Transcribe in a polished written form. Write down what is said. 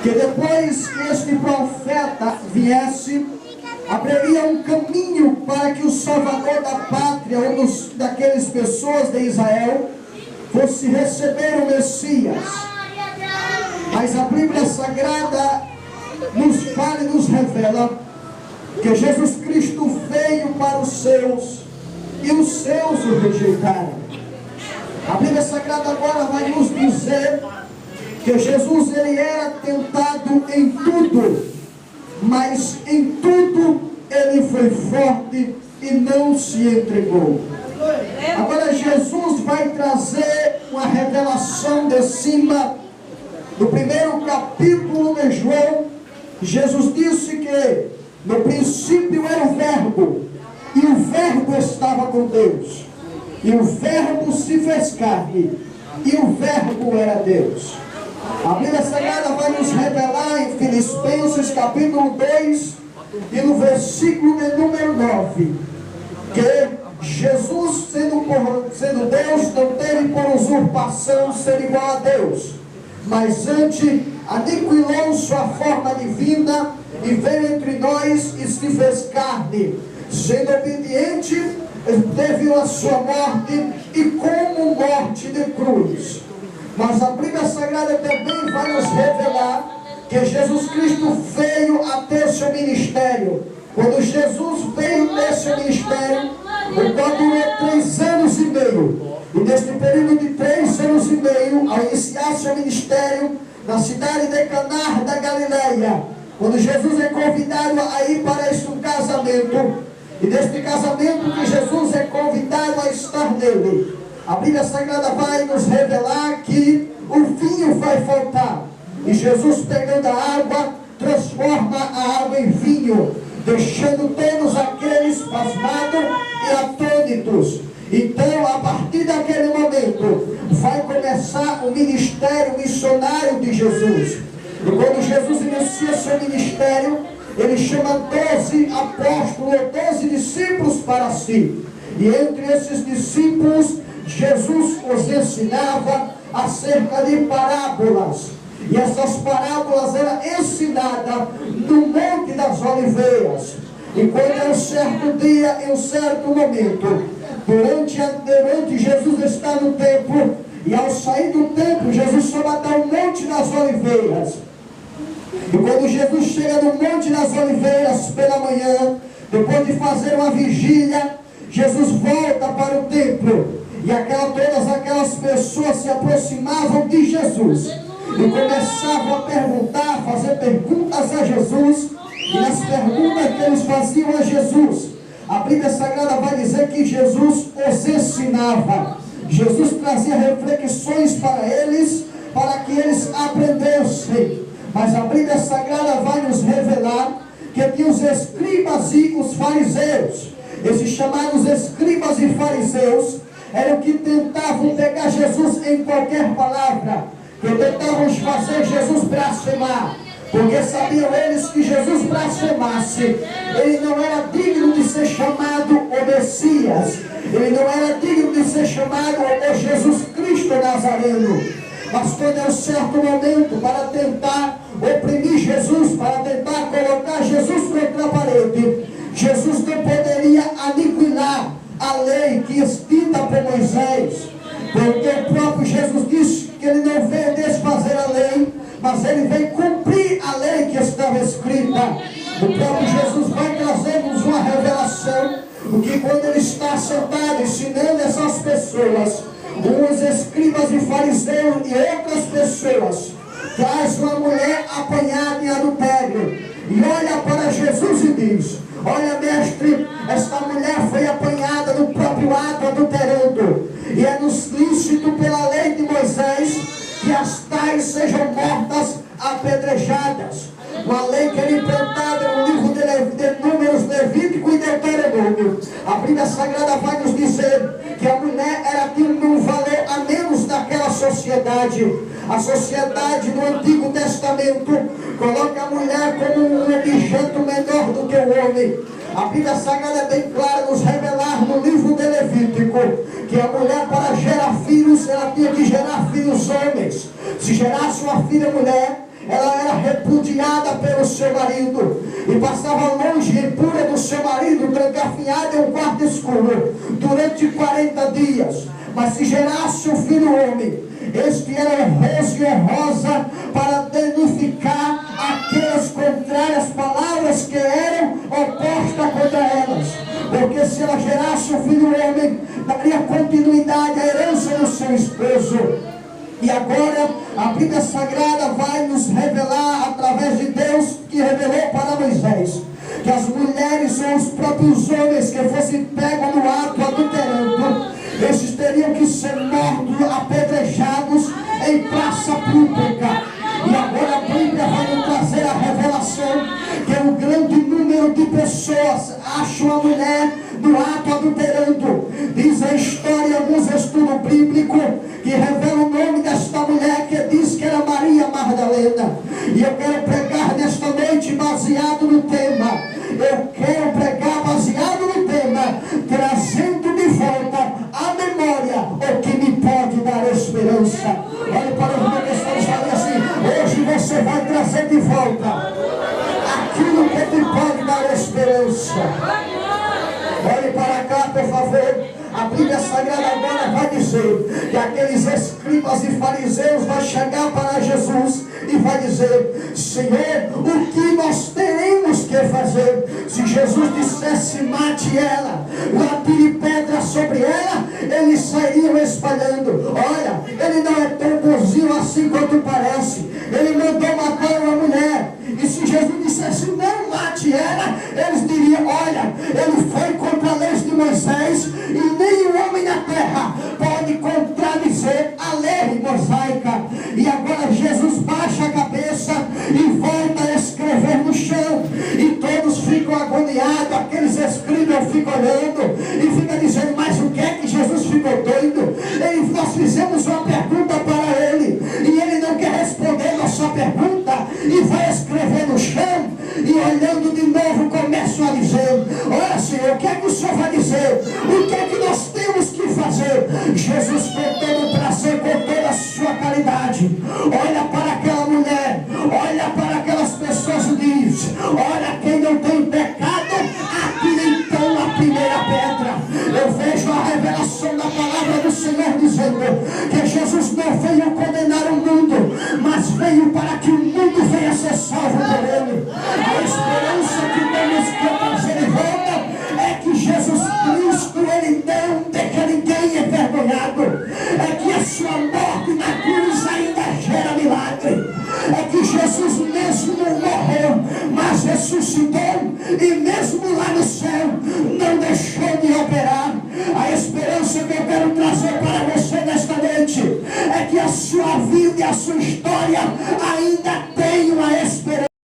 que depois que este profeta viesse, abriria um caminho para que o Salvador da pátria, daquelas pessoas de Israel, fosse receber o Messias. Mas a Bíblia Sagrada nos fala e nos revela que Jesus Cristo veio para os seus e os seus o rejeitaram. A Bíblia Sagrada agora vai nos dizer que Jesus ele era tentado em tudo, mas em tudo ele foi forte e não se entregou. Agora Jesus vai trazer uma revelação de cima. No primeiro capítulo de João, Jesus disse que no princípio era o Verbo, e o Verbo estava com Deus, e o Verbo se fez carne, e o Verbo era Deus. A Bíblia Sagrada vai nos revelar em Filipenses capítulo 2 e no versículo de número 9, que Jesus, sendo Deus, não teve por usurpação ser igual a Deus, mas antes aniquilou sua forma divina e veio entre nós e se fez carne, sendo obediente, teve a sua morte e como morte de cruz. Mas a Bíblia Sagrada também vai nos revelar que Jesus Cristo veio a ter seu ministério. Quando Jesus veio ter seu ministério, o qual durou 3 anos e meio. E neste período de 3 anos e meio, ao iniciar seu ministério na cidade de Caná da Galileia, quando Jesus é convidado a ir para um casamento, e neste casamento que Jesus é convidado a estar nele, a Bíblia Sagrada vai nos revelar que o vinho vai faltar. E Jesus, pegando a água, transforma a água em vinho, deixando todos aqueles pasmados e atônitos. Então, a partir daquele momento, vai começar o ministério missionário de Jesus. E quando Jesus inicia seu ministério, ele chama 12 apóstolos, 12 discípulos para si. E entre esses discípulos, Jesus os ensinava acerca de parábolas. E essas parábolas eram ensinadas no Monte das Oliveiras. E quando em um certo dia, em um certo momento, durante Jesus está no templo, e ao sair do templo, Jesus sobe até o Monte das Oliveiras. E quando Jesus chega no Monte das Oliveiras pela manhã, depois de fazer uma vigília, Jesus volta para o templo. E todas aquelas pessoas se aproximavam de Jesus e começavam a perguntar, a fazer perguntas a Jesus. E nas perguntas que eles faziam a Jesus, a Bíblia Sagrada vai dizer que Jesus os ensinava. Jesus trazia reflexões para eles, para que eles aprendessem. Mas a Bíblia Sagrada vai nos revelar que tinha os escribas e os fariseus. Esses chamados escribas e fariseus eram que tentavam pegar Jesus em qualquer palavra, que tentavam fazer Jesus blasfemar, porque sabiam eles que Jesus blasfemasse, ele não era digno de ser chamado o Messias, ele não era digno de ser chamado o Jesus Cristo Nazareno. Mas quando é um certo momento para tentar oprimir Jesus, para tentar colocar Jesus contra a parede, Jesus não poderia aniquilar a lei que escrita por Moisés, porque o próprio Jesus disse que ele não veio desfazer a lei, mas ele veio cumprir a lei que estava escrita. O próprio Jesus vai trazer-nos uma revelação, porque quando ele está sentado ensinando essas pessoas, uns escribas e fariseus e outras pessoas, traz uma mulher apanhada em adultério, e olha para Jesus e diz: olha, mestre, esta mulher foi apanhada no próprio ato adulterando, e é nos lícito pela lei de Moisés que as tais sejam mortas apedrejadas. Uma lei que era implantada no livro de Números, Levítico e Deuteronômio. A Bíblia Sagrada vai nos dizer que a mulher tinha um valor a menos daquela sociedade. A sociedade do Antigo Testamento coloca a mulher como um objeto menor do que o homem. A Bíblia Sagrada é bem clara nos revelar no livro de Levítico que a mulher, para gerar filhos, ela tinha que gerar filhos homens. Se gerasse uma filha mulher, ela era repudiada pelo seu marido e passava longe e impura do seu marido, trancafiada em um quarto escuro durante 40 dias. Mas se gerasse um filho homem, este era honroso e honrosa para danificar aquelas contrárias palavras que eram opostas contra elas. Porque se ela gerasse um filho homem, daria continuidade à herança do seu esposo. E agora a Bíblia Sagrada vai nos revelar, através de Deus que revelou para Moisés, que as mulheres ou os próprios homens que fossem pegos no ato adulterando, esses teriam que ser mortos, apedrejados em praça pública. E agora a Bíblia vai nos trazer a revelação que um grande número de pessoas acham a mulher no ato adulterando. Diz a história, alguns estudos bíblicos, que revela o nome desta mulher, que diz que era Maria Magdalena. E eu quero pregar nesta noite baseado no tema. Eu quero pregar baseado no tema, trazendo de volta à memória o que me pode dar esperança. Olha para os meus que estão falando assim: hoje você vai trazer de volta aquilo que te pode dar esperança. Olhe para cá, por favor. A Bíblia Sagrada agora vai dizer que aqueles escribas e fariseus vão chegar para Jesus e vai dizer: Senhor, o que nós teremos que fazer? Se Jesus dissesse mate ela, atire pedra sobre ela, eles sairiam espalhando. Olha, ele não é tão bonzinho assim quanto parece. Ele mandou matar uma mulher. E se Jesus dissesse não mate ela, eles diriam: olha, ele foi contra a lei de Moisés e nenhum homem na terra pode contradizer a lei mosaica. E agora Jesus baixa a cabeça e volta a escrever no chão, e todos ficam agoniados. Aqueles escribas ficam olhando e ficam dizendo: mas o que é que Jesus ficou doido? Nós fizemos uma pergunta para ele e ele não quer responder nossa pergunta, e vai escrever no chão. E olhando de novo começam a dizer: olha, Senhor, o que é que o Senhor vai dizer? O que é que nós temos que fazer? Jesus, com todo o prazer, com toda a sua caridade, olha para aquela mulher, olha para aquelas pessoas e diz: olha, quem não tem pecado, atire então a primeira pedra. Eu vejo a revelação da palavra do Senhor dizendo que Jesus não veio condenar o mundo, mas veio para que o mundo venha ser salvo por ele. A esperança que temos que trazer de volta é que Jesus Cristo, ele não deixa ninguém envergonhado. É que a sua morte na cruz ainda gera milagre. É que Jesus mesmo morreu, mas ressuscitou, e mesmo lá no céu não deixou de operar. A esperança que eu quero trazer para você nesta noite é que a sua vida e a sua história ainda tem uma esperança.